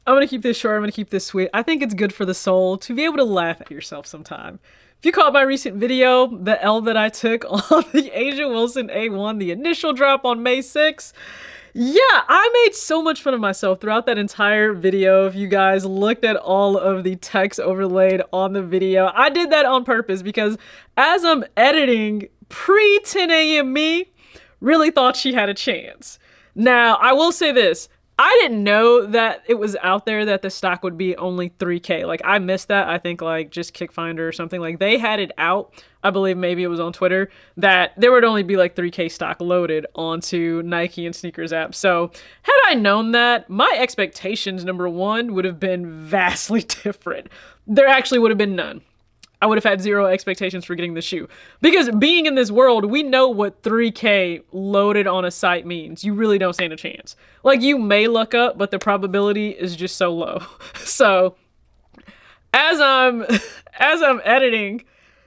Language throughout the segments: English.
I'm gonna keep this short. I'm gonna keep this sweet. I think it's good for the soul to be able to laugh at yourself sometime. If you caught my recent video, the L that I took on the Asia Wilson A1, the initial drop on May 6th, yeah, I made so much fun of myself throughout that entire video. If you guys looked at all of the text overlaid on the video, I did that on purpose because as I'm editing, pre 10 a.m. me really thought she had a chance. Now, I will say this. I didn't know that it was out there that the stock would be only 3K. Like, I missed that. I think, like, just Kickfinder or something. Like, they had it out. I believe maybe it was on Twitter that there would only be, like, 3K stock loaded onto Nike and sneakers app. So, had I known that, my expectations, number one, would have been vastly different. There actually would have been none. I would have had zero expectations for getting the shoe. Because being in this world, we know what 3K loaded on a site means. You really don't stand a chance. Like, you may luck up, but the probability is just so low. So, as I'm editing,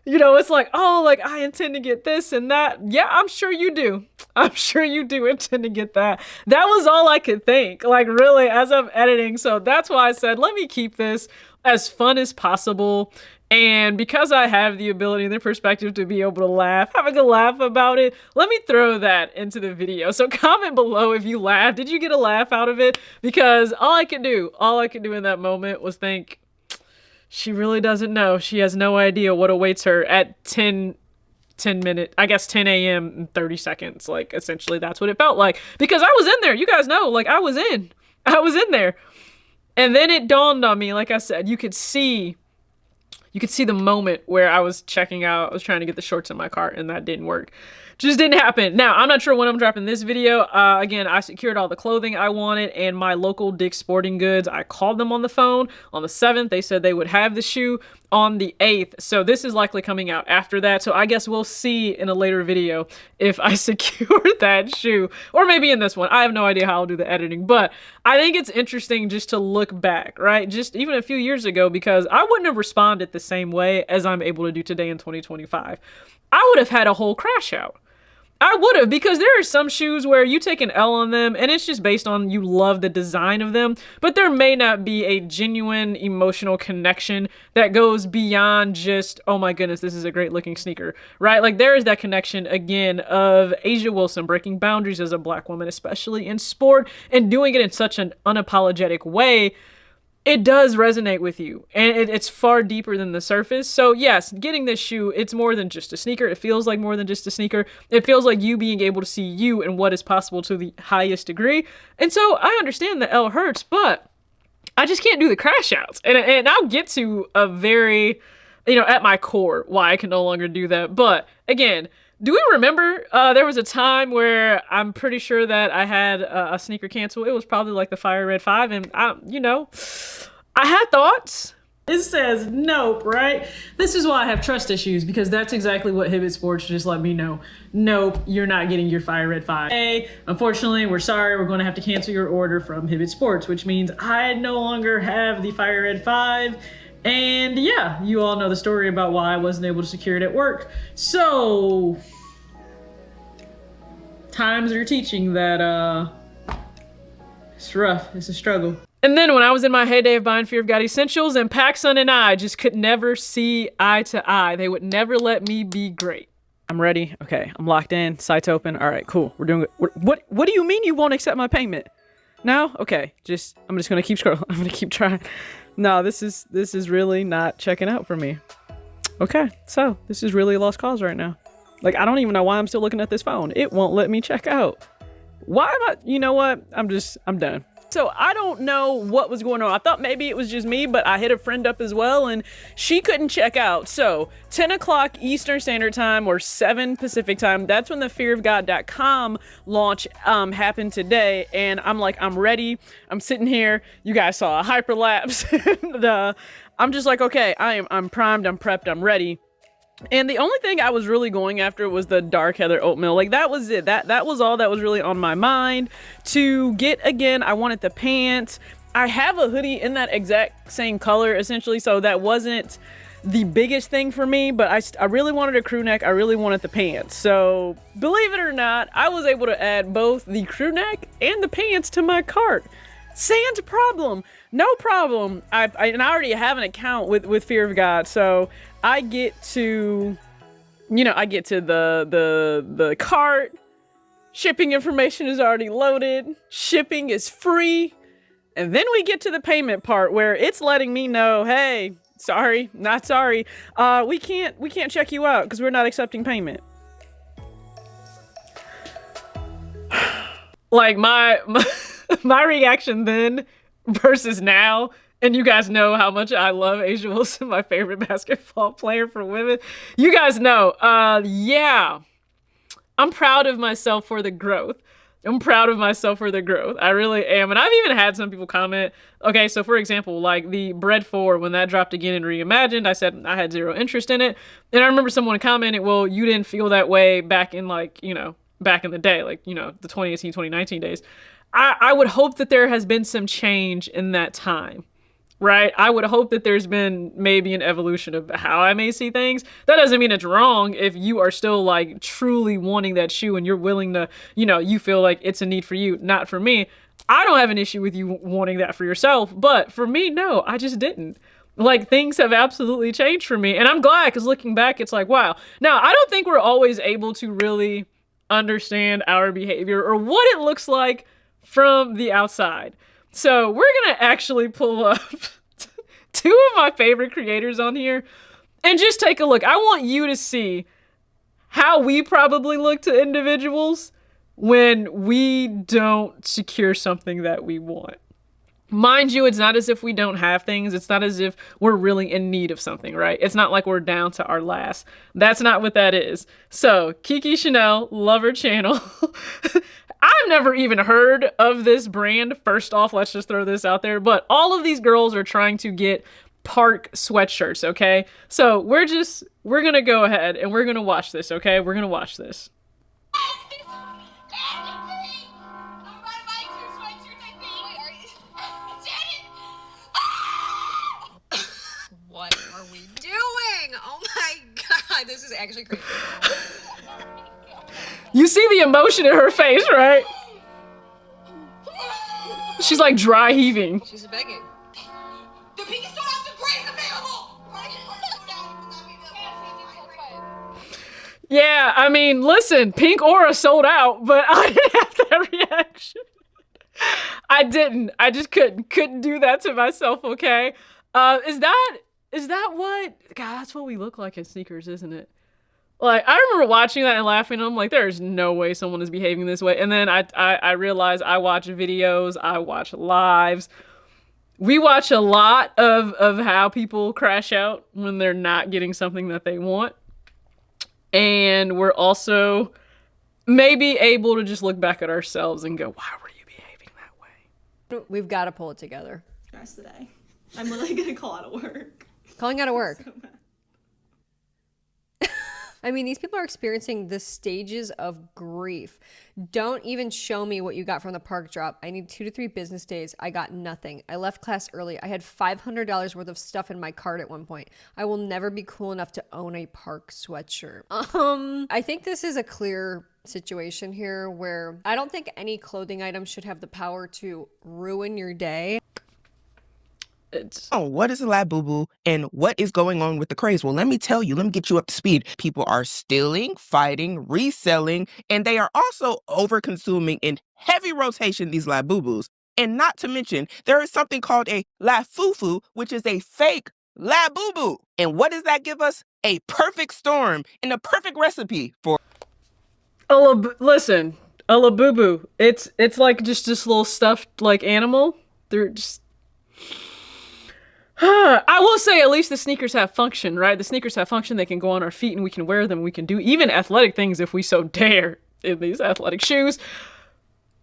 you know, it's like, oh, like, I intend to get this and that. Yeah, I'm sure you do. I'm sure you do intend to get that. That was all I could think, like, really, as I'm editing. So that's why I said, let me keep this as fun as possible. And because I have the ability and the perspective to be able to laugh, have a good laugh about it, let me throw that into the video. So comment below if you laughed. Did you get a laugh out of it? Because all I could do in that moment was think, she really doesn't know. She has no idea what awaits her at 10 minutes, I guess 10 a.m. and 30 seconds. Like, essentially, that's what it felt like. Because I was in there. You guys know, like, I was in there. And then it dawned on me, like I said, you could see the moment where I was checking out. I was trying to get the shorts in my cart and that didn't work. Just didn't happen. Now, I'm not sure when I'm dropping this video. Again, I secured all the clothing I wanted and my local Dick's Sporting Goods. I called them on the phone on the 7th. They said they would have the shoe on the 8th. So this is likely coming out after that. So I guess we'll see in a later video if I secure that shoe. Or maybe in this one. I have no idea how I'll do the editing. But I think it's interesting just to look back, right? Just even a few years ago, because I wouldn't have responded the same way as I'm able to do today in 2025. I would have had a whole crash out. I would have, because there are some shoes where you take an L on them and it's just based on you love the design of them, but there may not be a genuine emotional connection that goes beyond just, oh my goodness, this is a great looking sneaker, right? Like, there is that connection again of Asia Wilson breaking boundaries as a Black woman, especially in sport, and doing it in such an unapologetic way. It does resonate with you, and it's far deeper than the surface. So yes, getting this shoe, it's more than just a sneaker. It feels like more than just a sneaker. It feels like you being able to see you and what is possible to the highest degree. And so I understand the L hurts, but I just can't do the crash outs. And I'll get to a very, you know, at my core, why I can no longer do that. But again, do we remember there was a time where I'm pretty sure that I had a sneaker cancel? It was probably like the Fire Red 5, and I had thoughts. It says nope, right? This is why I have trust issues, because that's exactly what Hibbett Sports just let me know. Nope, you're not getting your Fire Red 5. Hey, unfortunately, we're sorry, we're going to have to cancel your order from Hibbett Sports, which means I no longer have the Fire Red 5. And yeah, you all know the story about why I wasn't able to secure it at work. So, times are teaching that it's rough, it's a struggle. And then when I was in my heyday of buying Fear of God Essentials, and PacSun and I just could never see eye to eye. They would never let me be great. I'm ready. Okay, I'm locked in. Site's open. All right, cool. We're doing it. What do you mean you won't accept my payment? No? Okay, I'm just gonna keep scrolling. I'm gonna keep trying. No, this is really not checking out for me. Okay, so this is really a lost cause right now. Like, I don't even know why I'm still looking at this phone. It won't let me check out. Why am I, you know what? I'm done. So I don't know what was going on. I thought maybe it was just me, but I hit a friend up as well and she couldn't check out. So 10 o'clock Eastern Standard Time or 7 Pacific Time, that's when the fearofgod.com launch happened today. And I'm like, I'm ready. I'm sitting here. You guys saw a hyperlapse. And, I'm just like, okay, I'm primed, I'm prepped, I'm ready. And the only thing I was really going after was the dark heather oatmeal. Like, that was it. That was all that was really on my mind. To get, again, I wanted the pants. I have a hoodie in that exact same color, essentially, so that wasn't the biggest thing for me, but I really wanted a crew neck. I really wanted the pants. So, believe it or not, I was able to add both the crew neck and the pants to my cart. Sans problem. No problem. And I already have an account with Fear of God, so I get to, you know, I get to the cart. Shipping information is already loaded. Shipping is free. And then we get to the payment part where it's letting me know, hey, sorry, not sorry. We can't check you out because we're not accepting payment. Like my reaction then versus now, and you guys know how much I love Asia Wilson, my favorite basketball player for women. You guys know, yeah, I'm proud of myself for the growth. I'm proud of myself for the growth. I really am. And I've even had some people comment, okay, so for example, like the Bread 4, when that dropped again in Reimagined, I said I had zero interest in it. And I remember someone commented, well, you didn't feel that way back in like, you know, back in the day, like, you know, the 2018, 2019 days. I would hope that there has been some change in that time, right? I would hope that there's been maybe an evolution of how I may see things. That doesn't mean it's wrong if you are still like truly wanting that shoe and you're willing to, you know, you feel like it's a need for you, not for me. I don't have an issue with you wanting that for yourself, but for me, no, I just didn't. Like, things have absolutely changed for me. And I'm glad, because looking back, it's like, wow. Now, I don't think we're always able to really understand our behavior or what it looks like from the outside. So we're gonna actually pull up two of my favorite creators on here and just take a look. I want you to see how we probably look to individuals when we don't secure something that we want. Mind you, it's not as if we don't have things. It's not as if we're really in need of something, right? It's not like we're down to our last. That's not what that is. So, Kiki Chanel, love her channel. I've never even heard of this brand. First off, let's just throw this out there. But all of these girls are trying to get Parke Sweatshirts, okay? So, we're gonna go ahead and we're gonna watch this, okay? We're gonna watch this. What are we doing? Oh my god, this is actually crazy. You see the emotion in her face, right? She's like dry heaving. She's begging. The pink is sold out, the gray is available! Yeah, I mean, listen, Pink Aura sold out, but I didn't have that reaction. I didn't. I just couldn't do that to myself, okay? Is that what? God, that's what we look like in sneakers, isn't it? Like, I remember watching that and laughing. And I'm like, there's no way someone is behaving this way. And then I realized I watch videos, I watch lives. We watch a lot of how people crash out when they're not getting something that they want. And we're also maybe able to just look back at ourselves and go, why were you behaving that way? We've got to pull it together. The rest of the day. I'm literally gonna call out of work. Calling out of work. So bad. I mean, these people are experiencing the stages of grief. Don't even show me what you got from the Parke drop. I need 2 to 3 business days. I got nothing. I left class early. I had $500 worth of stuff in my cart at one point. I will never be cool enough to own a Parke sweatshirt. I think this is a clear situation here where I don't think any clothing item should have the power to ruin your day. Oh, what is a Labubu and what is going on with the craze? Well, let me tell you, let me get you up to speed. People are stealing, fighting, reselling, and they are also over-consuming in heavy rotation these Labubus. And not to mention, there is something called a Lafufu, which is a fake Labubu. And what does that give us? A perfect storm and a perfect recipe for... Listen, a Labubu. It's like just this little stuffed like animal. They're just... I will say at least the sneakers have function, right? The sneakers have function. They can go on our feet and we can wear them. We can do even athletic things if we so dare in these athletic shoes.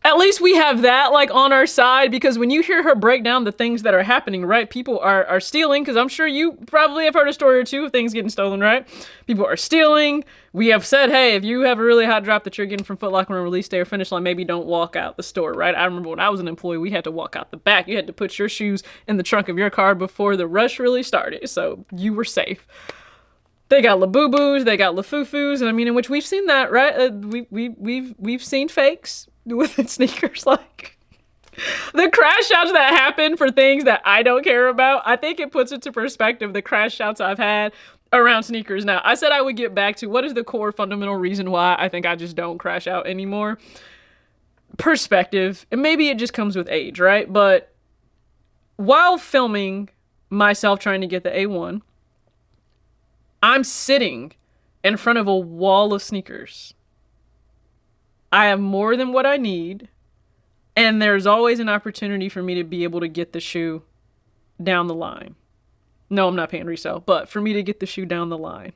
At least we have that like on our side, because when you hear her break down the things that are happening, right? People are stealing, because I'm sure you probably have heard a story or two of things getting stolen, right? People are stealing. We have said, hey, if you have a really hot drop that you're getting from Foot Locker on release day or finish line, maybe don't walk out the store, right? I remember when I was an employee, we had to walk out the back. You had to put your shoes in the trunk of your car before the rush really started, so you were safe. They got Labubus, they got Lafufus, and I mean, in which we've seen that, right? We've seen fakes with sneakers, like The crash outs that happen for things that I don't care about, I think it puts into perspective the crash outs I've had around sneakers. Now, I said I would get back to what is the core fundamental reason why I think I just don't crash out anymore. Perspective, and maybe it just comes with age, right? But while filming myself trying to get the A1, I'm sitting in front of a wall of sneakers. I have more than what I need, and there's always an opportunity for me to be able to get the shoe down the line. No, I'm not paying resale, but for me to get the shoe down the line.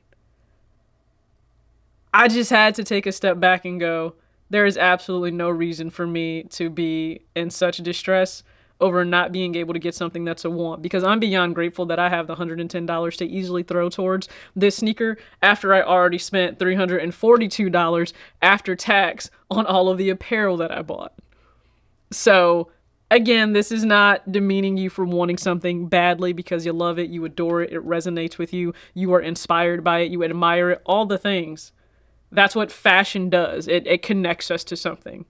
I just had to take a step back and go, there is absolutely no reason for me to be in such distress over not being able to get something that's a want, because I'm beyond grateful that I have the $110 to easily throw towards this sneaker after I already spent $342 after tax on all of the apparel that I bought. So again, this is not demeaning you for wanting something badly because you love it, you adore it, it resonates with you, you are inspired by it, you admire it, all the things. That's what fashion does. It connects us to something.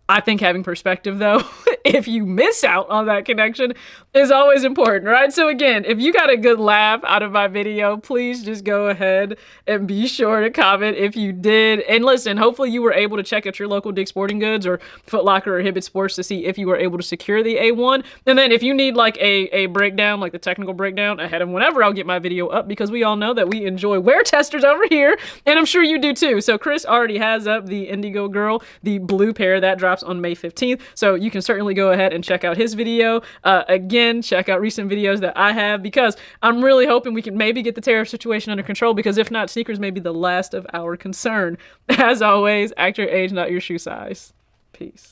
I think having perspective, though, if you miss out on that connection, is always important, right? So again, if you got a good laugh out of my video, please just go ahead and be sure to comment if you did. And listen, hopefully you were able to check out your local Dick's Sporting Goods or Foot Locker or Hibbett Sports to see if you were able to secure the A1. And then if you need like a breakdown, like the technical breakdown ahead of whenever I'll get my video up, because we all know that we enjoy wear testers over here, and I'm sure you do too. So Chris already has up the Indigo Girl, the blue pair that drops on May 15th. So you can certainly go ahead and check out his video. Again, check out recent videos that I have, because I'm really hoping we can maybe get the tariff situation under control, because if not, sneakers may be the last of our concern. As always, act your age, not your shoe size. Peace.